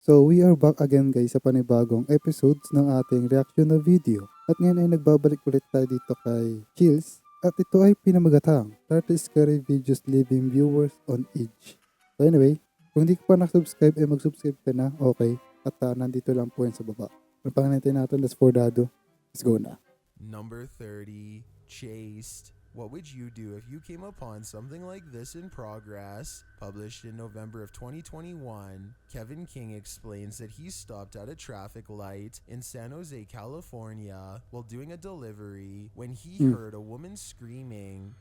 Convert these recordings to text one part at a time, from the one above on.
So we are back again guys sa panibagong episodes ng ating reaction na video. At ngayon ay nagbabalik ulit tayo dito kay Chills. At ito ay pinamagatang 30 scary videos leaving viewers on edge. So anyway, kung hindi ka pa nakasubscribe ay mag-subscribe ka na, okay? At nandito lang po yan sa baba. Ang pangalan natin, let's for dado. Let's go na. Number 30, Chased. What would you do if you came upon something like this in progress? Published in November of 2021, Kevin King explains that he stopped at a traffic light in San Jose, California while doing a delivery when he heard a woman screaming.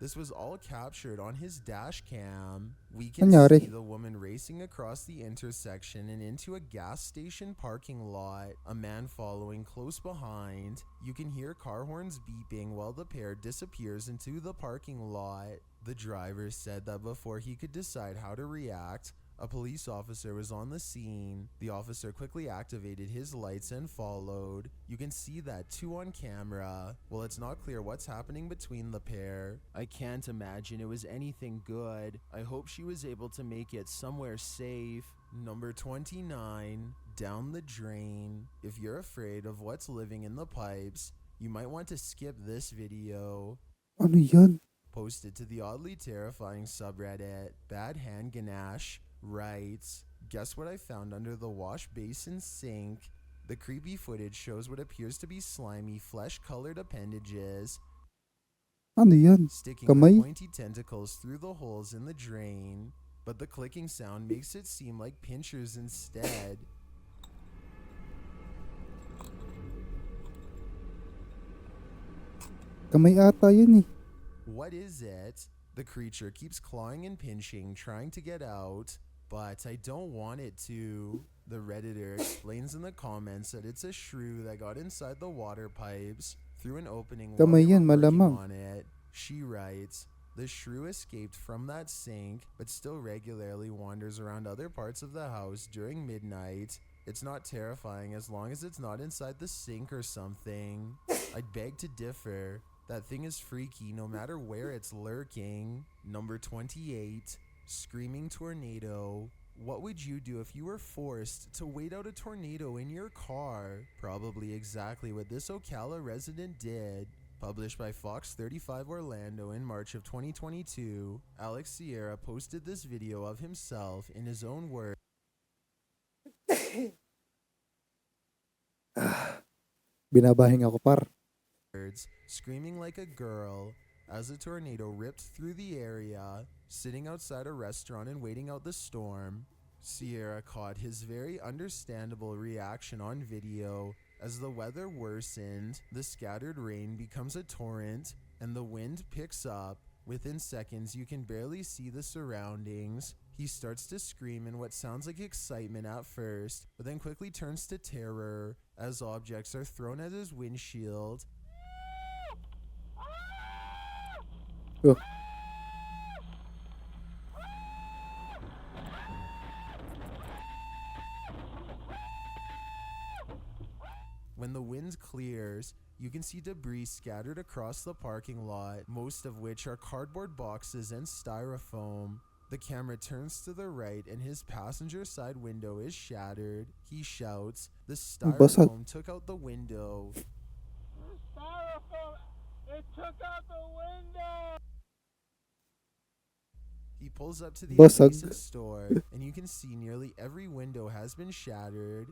This was all captured on his dash cam. We can see the woman racing across the intersection and into a gas station parking lot, a man following close behind. You can hear car horns beeping while the pair disappears into the parking lot. The driver said that before he could decide how to react, a police officer was on the scene. The officer quickly activated his lights and followed. You can see that too on camera. Well, it's not clear what's happening between the pair. I can't imagine it was anything good. I hope she was able to make it somewhere safe. Number 29, Down the Drain. If you're afraid of what's living in the pipes, you might want to skip this video. Ano yan? Posted to the oddly terrifying subreddit, Bad Hand Ganache writes, guess what I found under the wash basin sink? The creepy footage shows what appears to be slimy, flesh-colored appendages Ano yan? sticking Kamay? with pointy tentacles through the holes in the drain, but the clicking sound makes it seem like pinchers instead. Kamay ata yun eh. What is it? The creature keeps clawing and pinching, trying to get out, but I don't want it to. The Redditor explains in the comments that it's a shrew that got inside the water pipes through an opening while Kamay they yan, were working malamang. on it. She writes, the shrew escaped from that sink, but still regularly wanders around other parts of the house during midnight. It's not terrifying as long as it's not inside the sink or something. I'd beg to differ. That thing is freaky no matter where it's lurking. Number 28, Screaming Tornado. What would you do if you were forced to wait out a tornado in your car? Probably exactly what this Ocala resident did. Published by Fox 35 Orlando in March of 2022, Alex Sierra posted this video of himself in his own words. Binabahing ako par. Screaming like a girl as a tornado ripped through the area, sitting outside a restaurant and waiting out the storm. Sierra caught his very understandable reaction on video as the weather worsened, the scattered rain becomes a torrent, and the wind picks up. Within seconds, you can barely see the surroundings. He starts to scream in what sounds like excitement at first, but then quickly turns to terror as objects are thrown at his windshield. Oh. When the wind clears, you can see debris scattered across the parking lot, most of which are cardboard boxes and styrofoam. The camera turns to the right and his passenger side window is shattered. He shouts, the styrofoam took out the window. Styrofoam! It took out the window! He pulls up to the adjacent store, and you can see nearly every window has been shattered.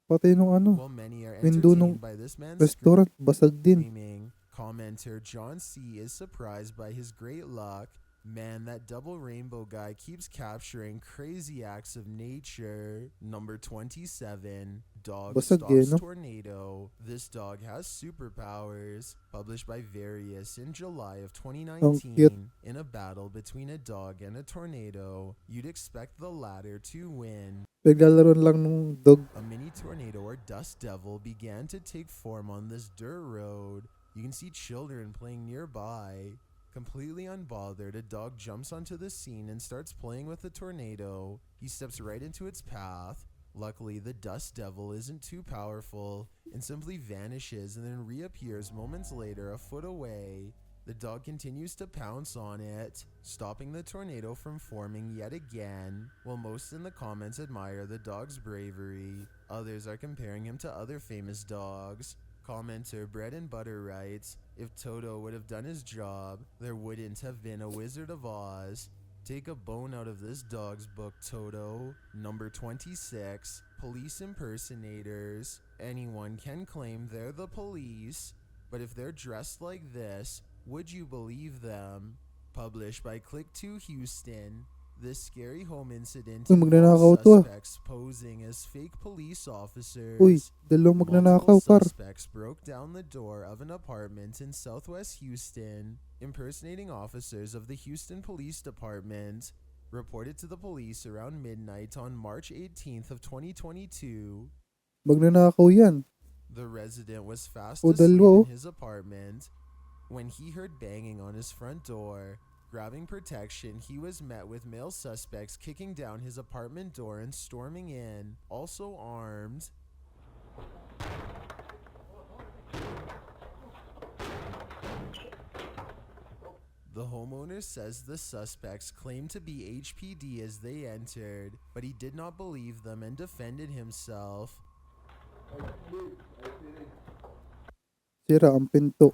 Pati nung ano, While many are window nung entertained by this man's restaurant, basag din. screaming, commenter John C. is surprised by his great luck. Man, that double rainbow guy keeps capturing crazy acts of nature. Number 27, Dog Basag Stops no? Tornado. This dog has superpowers. Published by Various in July of 2019. In a battle between a dog and a tornado, you'd expect the latter to win. Naglalaroan lang nung dog. A mini tornado or dust devil began to take form on this dirt road. You can see children playing nearby. Completely unbothered, a dog jumps onto the scene and starts playing with the tornado. He steps right into its path. Luckily, the dust devil isn't too powerful and simply vanishes and then reappears moments later a foot away. The dog continues to pounce on it, stopping the tornado from forming yet again. While most in the comments admire the dog's bravery, others are comparing him to other famous dogs. Commenter Bread and Butter writes, "If Toto would have done his job, there wouldn't have been a Wizard of Oz. Take a bone out of this dog's book, Toto." Number 26, police impersonators. Anyone can claim they're the police, but if they're dressed like this, would you believe them? Published by Click2 Houston. This scary home incident Uy, magnanakaw involves to ah. suspects posing as fake police officers. Uy, dalawang magnanakaw Multiple par. suspects broke down the door of an apartment in southwest Houston, impersonating officers of the Houston Police Department. Reported to the police around midnight on March 18th of 2022. Magnanakaw yan. The resident was fast O, asleep dalawa, oh. in his apartment when he heard banging on his front door. Grabbing protection, he was met with male suspects kicking down his apartment door and storming in, also armed. The homeowner says the suspects claimed to be HPD as they entered, but he did not believe them and defended himself. Sira ang pinto.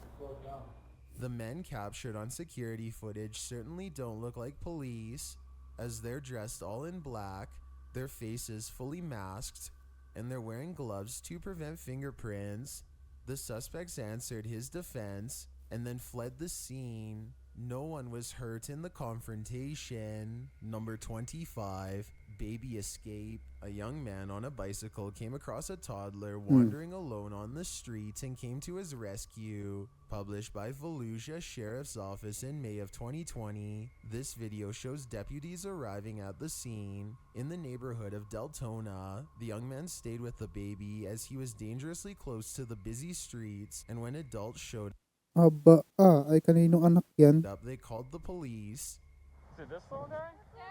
The men captured on security footage certainly don't look like police, as they're dressed all in black, their faces fully masked, and they're wearing gloves to prevent fingerprints. The suspects answered his defense and then fled the scene. No one was hurt in the confrontation. Number 25, baby escape. A young man on a bicycle came across a toddler wandering alone on the street and came to his rescue. Published by Volusia Sheriff's Office in May of 2020. This video shows deputies arriving at the scene. In the neighborhood of Deltona, the young man stayed with the baby as he was dangerously close to the busy streets, and when adults showed Aba, ay kaninong anak yan? up, they called the police. Is it this little guy? Yeah.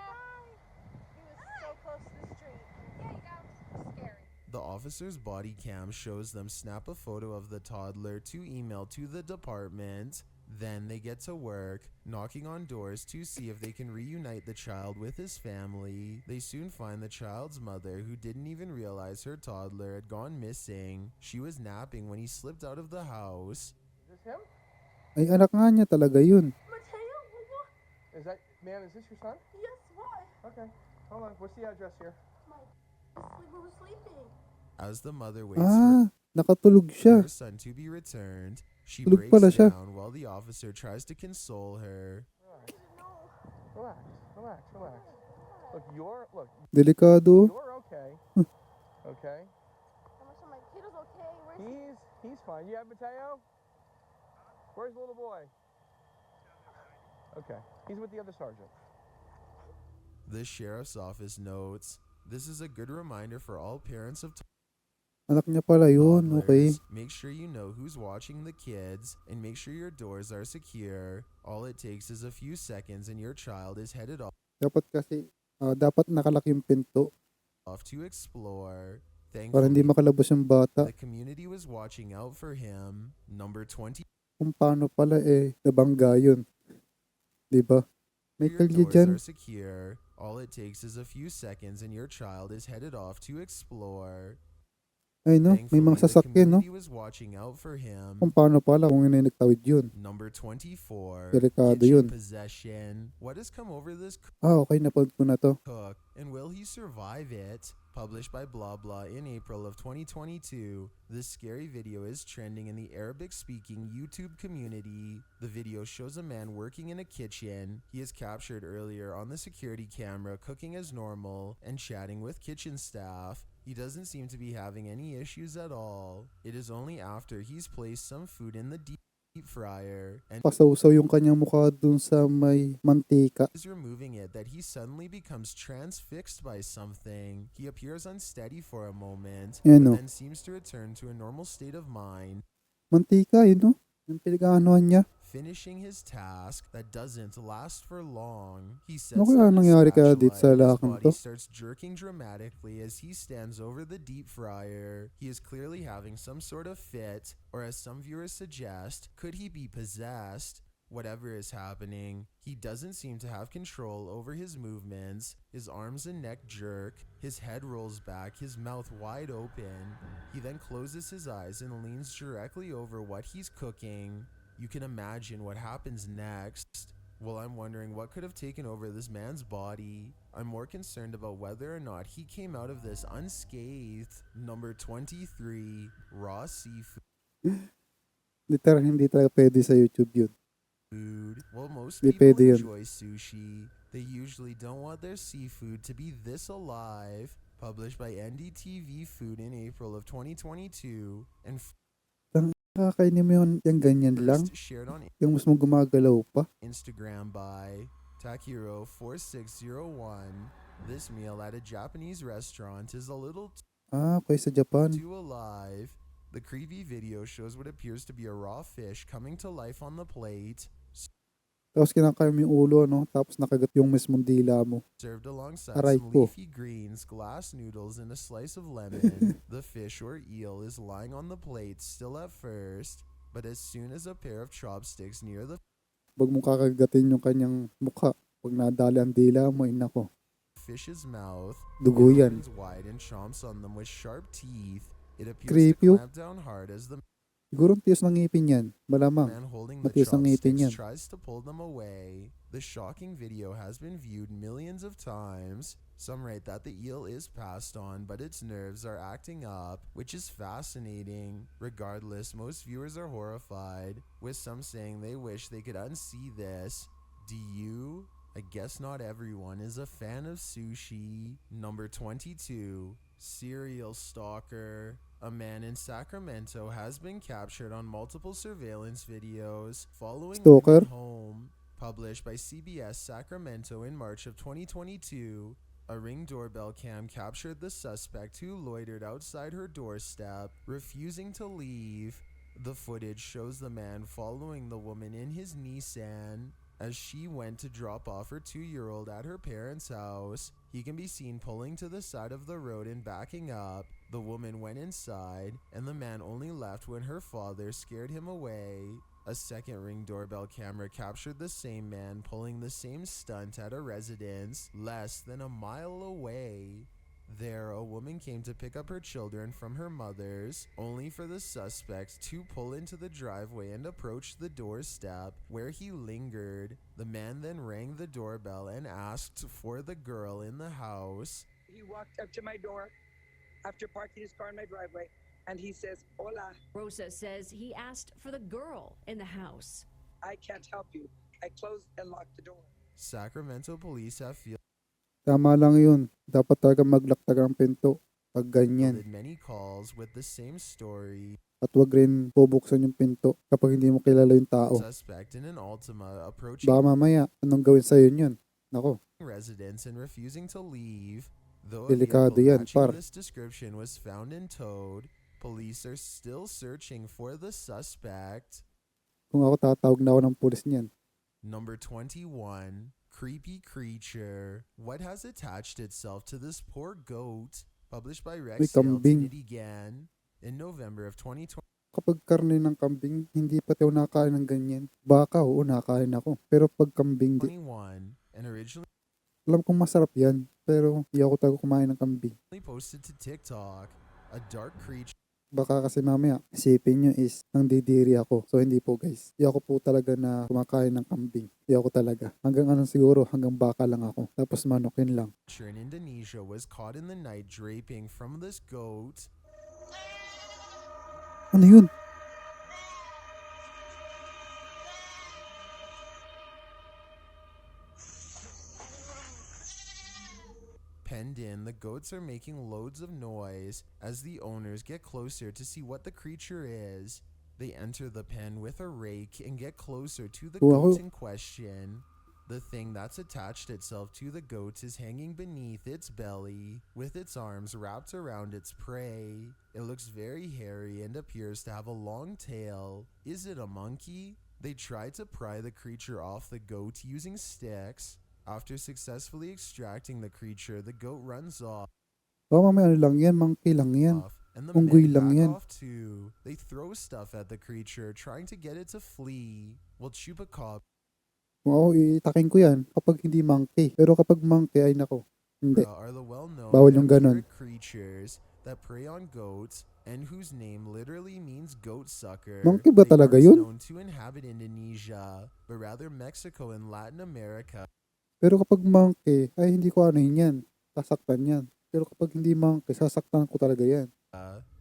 He was so close to the street. Yeah, you got scary. The officer's body cam shows them snap a photo of the toddler to email to the department. Then they get to work, knocking on doors to see if they can reunite the child with his family. They soon find the child's mother, who didn't even realize her toddler had gone missing. She was napping when he slipped out of the house. Is this him? Ay anak nga niya talaga yun. Mateo, what? Is that, man, is this your son? Yes, why? Okay, hold on. What's the address here? We were sleeping. As the mother waits for Nakatulog siya. her son to be returned, she Tulog breaks pala siya. down while the officer tries to console her. Relax, relax, relax. Look, Delikado. you're okay. Okay? My kid is okay. Where's He's fine. You have Mateo? Where's the little boy? Okay, he's with the other sergeant. The sheriff's office notes, "This is a good reminder for all parents of Anak niya pala yun. Okay. toddlers. Make sure you know who's watching the kids and make sure your doors are secure. All it takes is a few seconds and your child is headed Dapat kasi, dapat nakalaki yung pinto off to explore." para hindi Thankfully, makalabas yung bata. the community was watching out for him. Number 20, Kung paano pala nabangga yun. Diba? May your kalye doors dyan. are secure. All it takes is a few seconds and your child is headed off to explore. Ay no, may Thankfully, mga the sasakyan no. community was watching out for him. Kung paano pala kung yun ay nagtawid yun. Number 24, Delikado kitchen yun. possession. What has come over this Okay, napanood ko na to. cook, and will he survive it? Published by Blah Blah in April of 2022, this scary video is trending in the Arabic-speaking YouTube community. The video shows a man working in a kitchen. He is captured earlier on the security camera cooking as normal and chatting with kitchen staff. He doesn't seem to be having any issues at all. It is only after he's placed some food in the deep fryer and Pasawsaw yung kanyang mukha dun sa may mantika. is removing it that he suddenly becomes transfixed by something. He appears unsteady for a moment, Yan, but no. then seems to return to a normal state of mind, Mantika, yun no? Yung pinag-aanohan niya. finishing his task that doesn't last for long. He sets Ano kaya down his nangyari kaya spatula dito sa and his lakang body to? starts jerking dramatically as he stands over the deep fryer. He is clearly having some sort of fit, or as some viewers suggest, could he be possessed? Whatever is happening, he doesn't seem to have control over his movements. His arms and neck jerk, his head rolls back, his mouth wide open. He then closes his eyes and leans directly over what he's cooking. You can imagine what happens next. Well, I'm wondering what could have taken over this man's body. I'm more concerned about whether or not he came out of this unscathed. Number 23, raw seafood. Literal, hindi talaga pwede sa YouTube yun. Well, most Di people pwede yun. enjoy sushi. They usually don't want their seafood to be this alive. Published by NDTV Food in April of 2022 and Kakainin mo yung ganyan lang? first shared on Yung mas mo gumagalaw pa? Instagram by 𝗙𝗢𝗟𝗢𝗪4601. This meal at a Japanese restaurant is a little Okay, sa Japan. too alive. The creepy video shows what appears to be a raw fish coming to life on the plate, Tapos kinakain mo yung ulo, no? Tapos nakagat yung mismong dila mo. served alongside Aray some ko. leafy greens, glass noodles, and a slice of lemon. The fish or eel is lying on the plate still at first, but as soon as a pair of chopsticks near the Wag mong kakagatin yung kanyang mukha. Pag nadali ang dila mo, inako. fish's mouth, Dugo it yan. opens wide and chomps on them with sharp teeth. It appears Creepy, to oh. clamp down hard as the Siguro ang tigas ng ngipin yan. Malamang. man holding the Matigas ang ngipin chopsticks yan. tries to pull them away. The shocking video has been viewed millions of times. Some write that the eel is passed on, but its nerves are acting up, which is fascinating. Regardless, most viewers are horrified, with some saying they wish they could unsee this. Do you? I guess not everyone is a fan of sushi. Number 22, serial stalker. A man in Sacramento has been captured on multiple surveillance videos following Stalker? women home. Published by CBS Sacramento in March of 2022, a Ring doorbell cam captured the suspect who loitered outside her doorstep, refusing to leave. The footage shows the man following the woman in his Nissan. As she went to drop off her 2-year-old at her parents' house, he can be seen pulling to the side of the road and backing up. The woman went inside, and the man only left when her father scared him away. A second Ring doorbell camera captured the same man pulling the same stunt at a residence less than a mile away. There, a woman came to pick up her children from her mother's, only for the suspect to pull into the driveway and approach the doorstep, where he lingered. The man then rang the doorbell and asked for the girl in the house. He walked up to my door after parking his car in my driveway, and he says, "Hola, Rosa says he asked for the girl in the house. I can't help you." I closed and locked the door. Sacramento police have Tama lang yun. Dapat talaga maglaktak ang pinto. Pag ganyan. fielded many calls with the same story. At wag rin bubuksan yung pinto kapag hindi mo kilala yung tao. Suspect in an Altima approaching Baka mamaya, anong gawin sa'yo yun? Nako, residents and refusing to leave. Though a Delikado vehicle yan, matching par. this description was found and towed, police are still searching for the suspect. kung ako tatawag na ako ng pulis niyan. Number 21, creepy creature. What has attached itself to this poor goat? Published by May Rex kambing. Nitigan in November of 2020. Kapag karne ng kambing, hindi pa tayo nakain ng ganyan. Baka, oo, nakain ako. Pero pag kambing, di. And originally Alam kong masarap yan. Pero di ako talaga kumain ng kambing. posted to TikTok, a dark creature Baka kasi mamaya, isipin nyo is nangdidiri ako. So hindi po guys. Di ako po talaga na kumakain ng kambing. Di ako talaga. Hanggang ano siguro, hanggang baka lang ako. Tapos manokin lang. in Indonesia was caught in the night draping from this goat. Ano yun? Penned in, the goats are making loads of noise as the owners get closer to see what the creature is. They enter the pen with a rake and get closer to the Wow. goat in question. The thing that's attached itself to the goat is hanging beneath its belly, with its arms wrapped around its prey. It looks very hairy and appears to have a long tail. Is it a monkey? They try to pry the creature off the goat using sticks. After successfully extracting the creature, the goat runs off. Baka mamaya ano lang yan, monkey lang yan. And the Unggoy men lang back yan. off too. They throw stuff at the creature, trying to get it to flee. While chupacabra Kung ako, iitakin ko yan kapag hindi monkey. Pero kapag monkey, ay nako. Hindi. are the well-known Bawal yung vampiric ganon. creatures that prey on goats and whose name literally means goat sucker. Monkey ba They talaga aren't yun? known to inhabit Indonesia, but rather Mexico and Latin America. Pero kapag monkey, ay hindi ko anuhin yan. Sasaktan yan. Pero kapag hindi monkey, sasaktan ko talaga yan.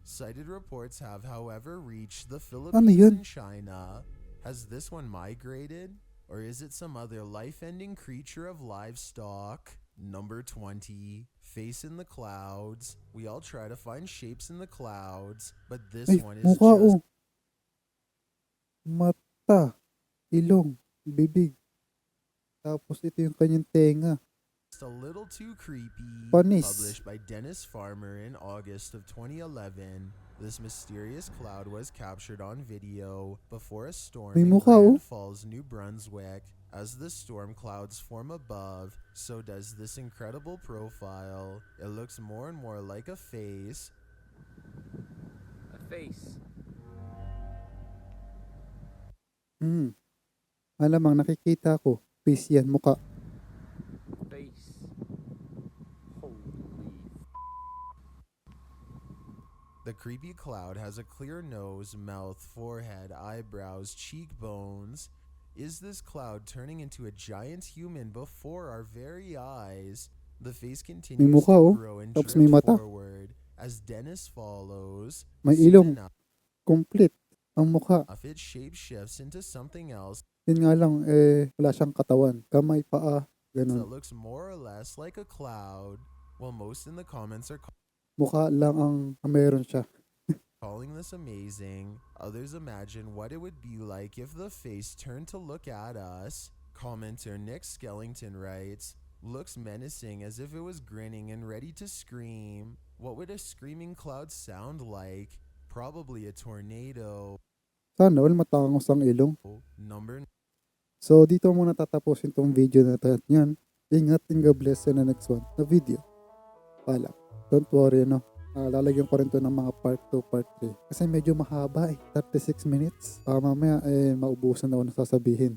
Cited reports have, however, reached the Ano Philippines yun? and China. Has this one migrated? Or is it some other life-ending creature of livestock? Number 20. Face in the clouds. We all try to find shapes in the clouds, but this Ay, one is mukha just oh. Mata, ilong, bibig. Tapos ito yung kanyang tenga. a little too creepy. Panis. Published by Dennis Farmer in August of 2011, this mysterious cloud was captured on video before a storm May in mukha, oh. Grand Falls, New Brunswick. As the storm clouds form above, so does this incredible profile. It looks more and more like a face. A face. Alamang nakikita ko. Face yan, mukha. Face. Holy. The creepy cloud has a clear nose, mouth, forehead, eyebrows, cheekbones. Is this cloud turning into a giant human before our very eyes? The face continues mukha, to oh. grow and Tapos may drift mata. forward as Dennis follows. May Soon ilong. enough, Complete. Ang mukha. it shape shifts into something else Yun nga lang, wala siyang katawan. Kamay, paa, that ganun. looks more or less like a cloud, while most in the comments are Mukha lang ang meron siya. calling this amazing. Others imagine what it would be like if the face turned to look at us. Commenter Nick Skellington writes, looks menacing as if it was grinning and ready to scream. What would a screaming cloud sound like? Probably a tornado. Sana all matangos ang ilong. Number So, dito muna tatapusin tong video na ito. Yan. Ingat and God bless sa next one na video. Pala. Don't worry, no? Lalagyan ko rin to ng mga part 2, part 3. Kasi medyo mahaba 36 minutes. Mamaya, maubusan na ako na sasabihin.